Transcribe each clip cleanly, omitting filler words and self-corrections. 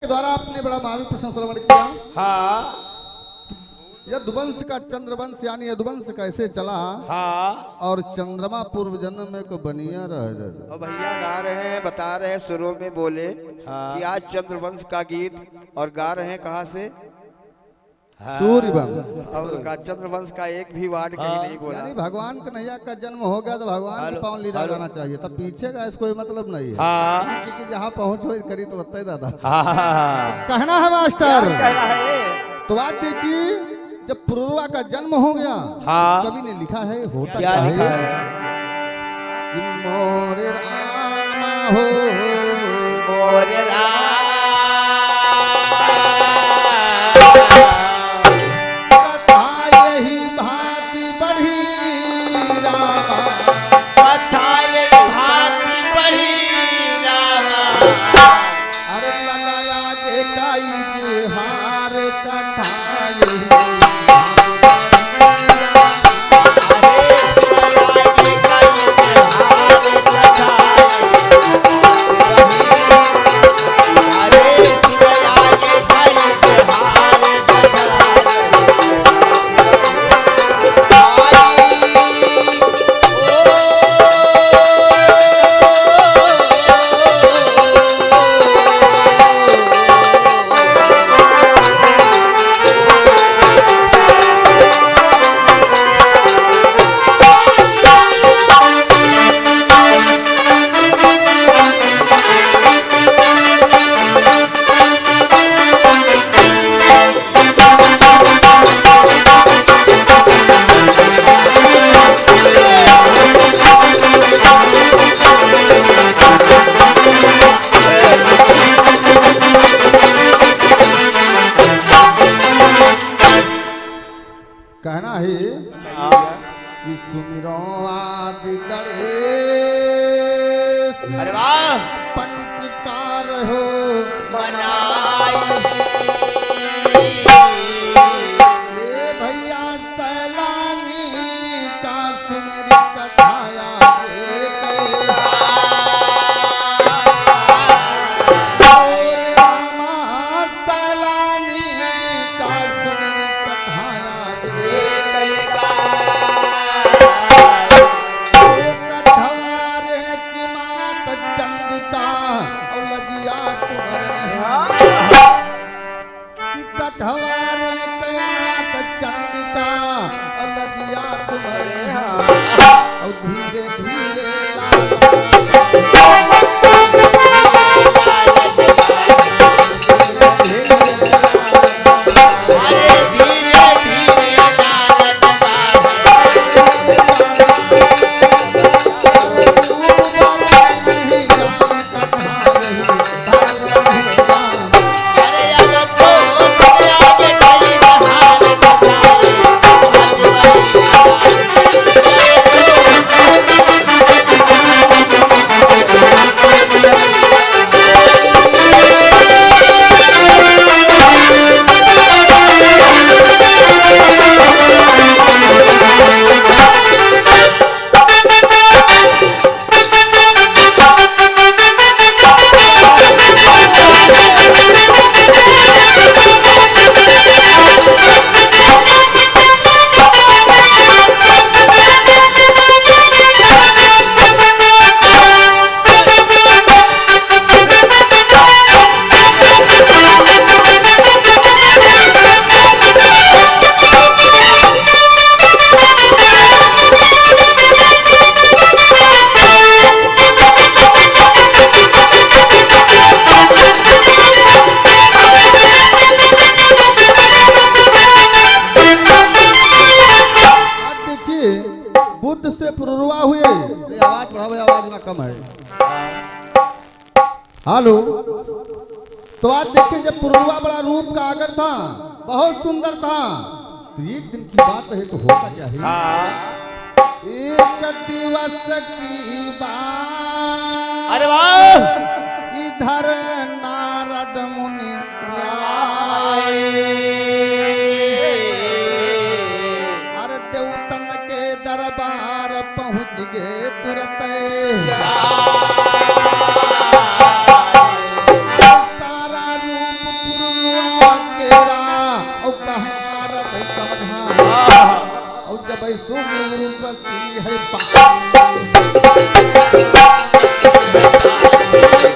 के द्वारा आपने बड़ा महावीर प्रश्न श्रवण किया। हाँ यदुवंश का चंद्रवंश यानी यदुवंश कैसे चला। हाँ और चंद्रमा पूर्व जन्म में को बनिया रह और भैया गा रहे हैं, बता रहे हैं, शुरू में बोले कि आज चंद्रवंश का गीत और गा रहे हैं कहाँ से? सूर्यवंश। और का चंद्रवंश का एक भी वार्ड कहीं नहीं बोला। यानी भगवान कन्हैया का जन्म हो गया तो भगवान की पावन लीला गाना चाहिए, तब पीछे का इसको कोई मतलब नहीं है। क्योंकि जहाँ पहुँचो करी तो बताए दादा। कहना है मास्टर, कहना है तो बात देखिए, जब पुरुरवा का जन्म हो गया कवि ने लिखा है होता क्या लिखा है? कि मोरे रामा हो मोरे कथा यही भांति बढ़ी रामा, कथा यही भांति बढ़ी रामा। अरे लगाया के काई के हार कथा यही कहना है कि सुमिरो आदि गणेश अरे वाह पंचकार हो बनाई ये भैया सैलानी का सुमेरी कथाया रामा सैलानी का सुमेरी कथाया कठवारे की मात चंदिका और लजिया कठवारे की मात चंदिका और लजिया तुम्हारे और धीरे धीरे बुद्ध से पुरुरवा हुए। आवाज बढ़ाओ, आवाज में कम है। हेलो, तो आज देखिए, जब पुरुरवा बड़ा रूप का आगर था, बहुत सुंदर था, तो एक दिन की बात है तो होता क्या है। एक दिवस की बात, अरे वाह, इधर नारद मुनि देवतन के दरबार पहुंच गए तुरंत। सारा रूप पुरवा केरा और कहे नारद समझा और जब सुनी उर्वशी है पाई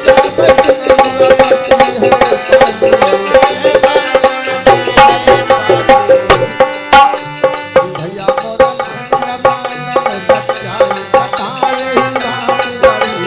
जब सुनी उर्वशी है भैया मोरा मन मानन सच्चाई बताए ही बात बड़ी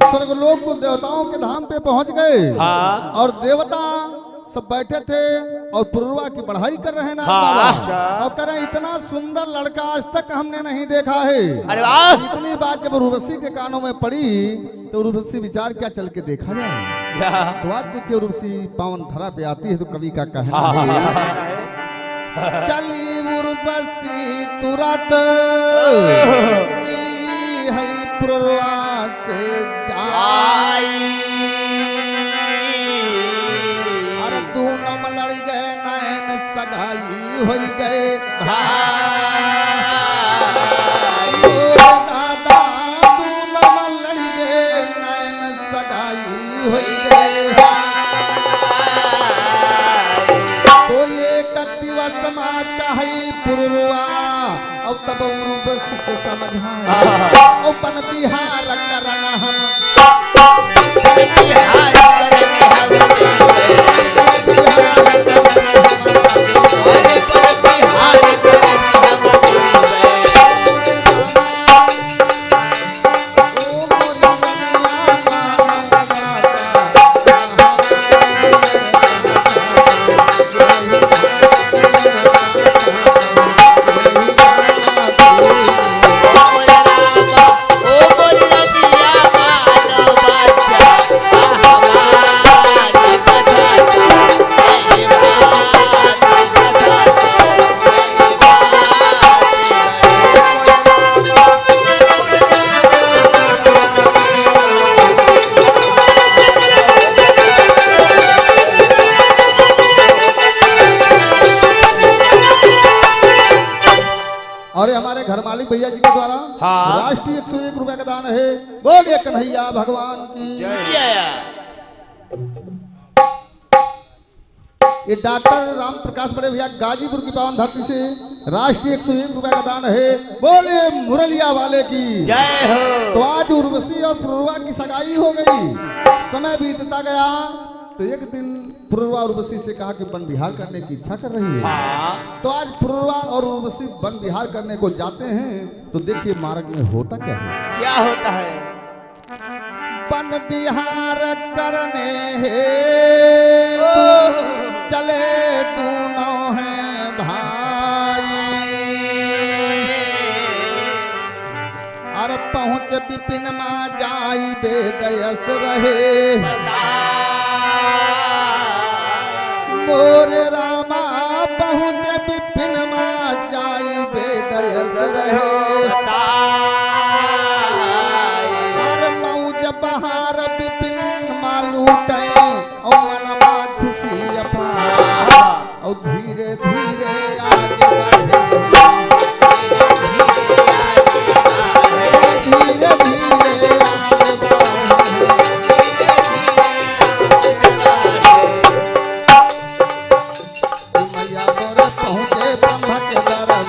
स्वर्गलोक को देवताओं के धाम पे पहुंच गए और देवता सब बैठे थे और पुरवा की पढ़ाई कर रहे हैं नारद बाबा और कह रहे हैं इतना सुंदर लड़का आज तक हमने नहीं देखा है। अरे वाह! इतनी बात जब उर्वशी के कानों में पड़ी तो उर्वशी विचार क्या चल के देखा जाए। तो आज देखिए उर्वशी पावन धरा पे आती है तो कवि का कहना है चली उर्वशी तुरंत मिली है पुरवा से जाई अरे दोनों लड़ गए नैन सगाई हो गए दादा दोनों लड़ गए नैन सगाई हो गए तो ये दिवस मा कही पुरवा और तब उर्वशी को समझा अपन बिहार करना हम और हमारे घर मालिक भैया जी के द्वारा राष्ट्रीय 101 रुपए का दान है। बोलिए कन्हैया भगवान की। ये डॉक्टर राम प्रकाश बड़े भैया गाजीपुर की पावन धरती से राष्ट्रीय 101 रुपए का दान है। बोलिए मुरलिया वाले की जय हो। तो आज उर्वशी और पुरवा की सगाई हो गई। समय बीतता गया तो एक दिन पुरवा उर्वशी से कहा कि वन विहार करने की इच्छा कर रही है। तो आज पुरवा और उर्वशी वन विहार करने को जाते हैं तो देखिए मार्ग में होता क्या है। क्या होता है? वन विहार करने चले दोनों हैं भाई और पहुँच विपिन माँ जाई बेदयस रहे मोरे रामा पहुँच विपिन माँ जाई बेदयस रहे और मौज बहार विपिन मालूटे और मनमा खुशी अपार और धीरे धीरे आगे बढ़े धीरे धीरे आगे बढ़े मैया मोरे पहुँचे ब्रह्म के दरबार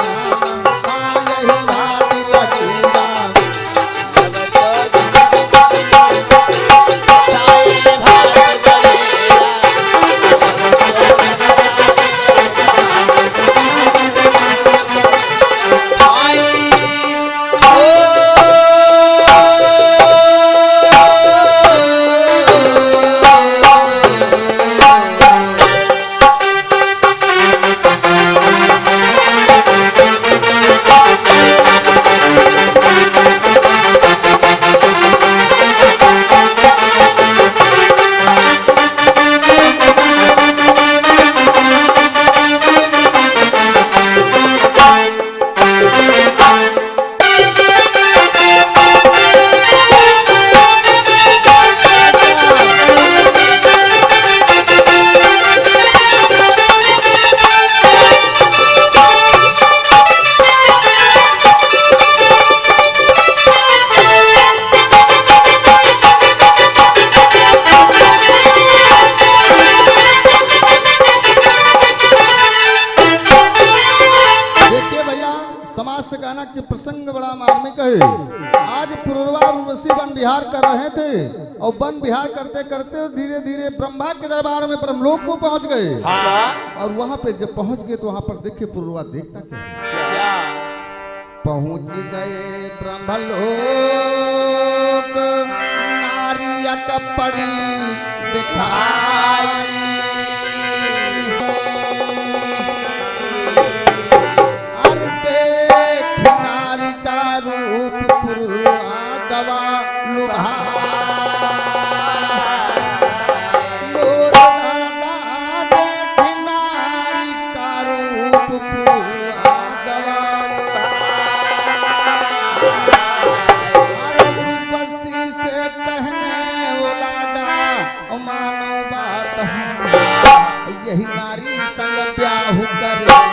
यही बात विहार कर रहे थे और वन विहार करते करते धीरे धीरे ब्रह्मा के दरबार में ब्रह्मलोक को पहुंच गए। और वहां पे जब पहुंच गए तो वहां पर देखे पुरुरवा देखता क्या है? पहुंच गए ब्रह्मलोक नारिया कपड़ी दिखाई और देख नारी का रूप पुरुरवा गवा लुभा देख नारी का रूप पुरुरवा गवा उर्वशी से कहने लगा मानो बात यही नारी संग ब्याह करेंगे।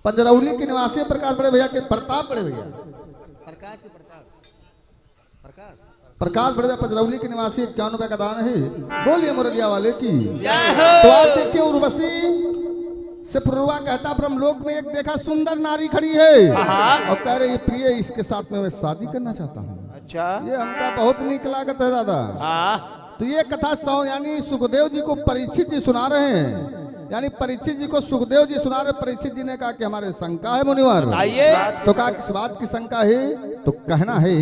पंजरौली के निवासी प्रकाश बड़े भैया के प्रताप बड़े भैया प्रकाश बड़े भैया पंजरौली के निवासी 51 रुपए का दान है। बोलिए मुरगिया वाले की। तो आप देखिए उर्वशी से पुरुरवा कहता ब्रह्मलोक में एक देखा सुंदर नारी खड़ी है और कह रही प्रिय इसके साथ में मैं शादी करना चाहता हूँ। अच्छा ये हमका बहुत नीक लागत है दादा। तो ये कथा यानी सुखदेव जी को परीक्षित जी सुना रहे हैं। यानी परीक्षित जी को सुखदेव जी सुना रहे। परीक्षित जी ने कहा कि हमारे शंका है मुनिवर। आइए तो कहा किस बात की शंका है? तो कहना है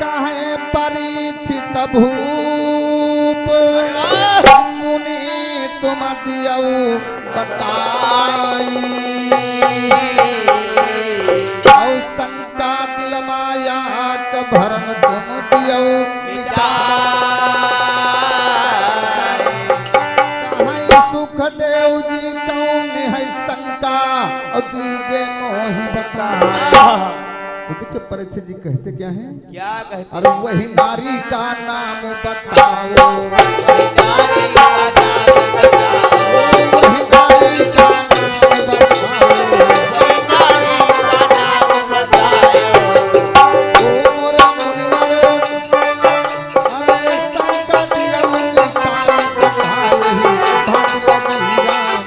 कहे परीक्षित भूप मुनि तुम दियऊ बताई और शंका दिल माया का भरम तुम दियऊ सुखदेव जी कौन है शंका और दीजे मोहि बता। तो देखिए परीक्षित जी कहते क्या हैं? क्या कहते? अरे वही नारी का नाम बताओ, वही नारी का नाम बताओ, वही नारी का नाम बताओ, वही नारी का नाम बताओ। ओ मोरे मुनिवर अरे शंका दिया निकाल बताई भाग लगी राम।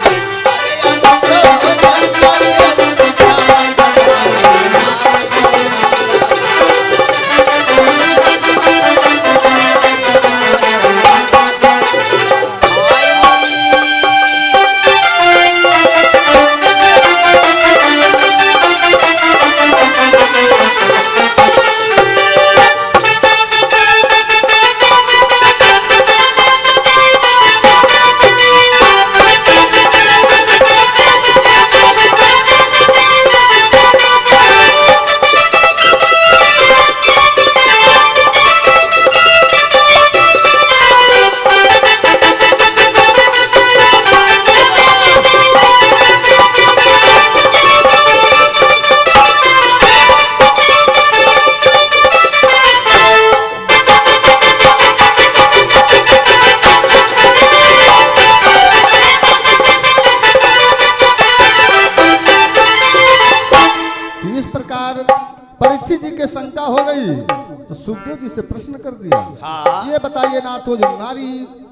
परीक्षित जी के शंका हो गई सुखदेव जी से प्रश्न कर दिया। हाँ। ये बताइए नाथ, वो जो नारी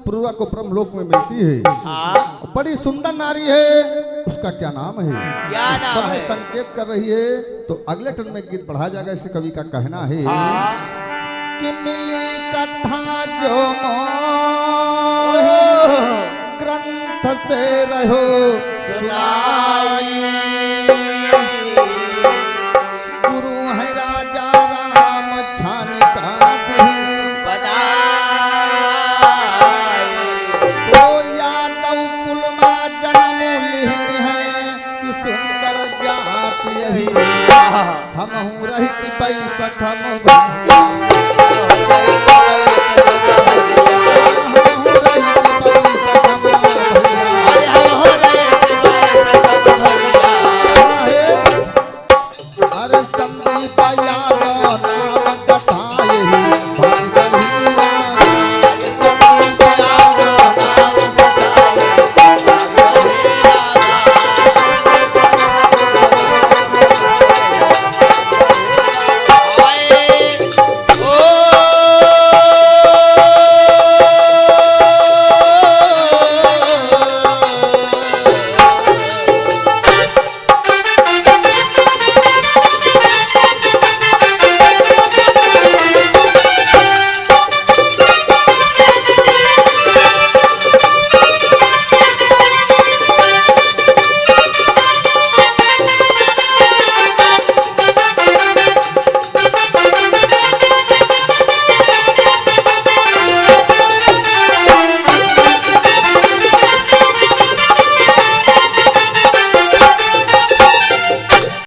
पूर्वा को ब्रह्मलोक में मिलती है, हाँ। बड़ी सुंदर नारी है, उसका क्या नाम है? क्या नाम समय है? संकेत कर रही है। तो अगले टर्न में गीत बढ़ा जाएगा। इसे कवि का कहना है हाँ। कि मिली कथा जो मोह ग्रंथ से रहो सुनाई, गुरु है राजा राम छान का दीन बनाई। तो यादव कुल में जन्म लिहिन है कि सुंदर जाति यही हम हूँ रहित पैसठ हम भैया।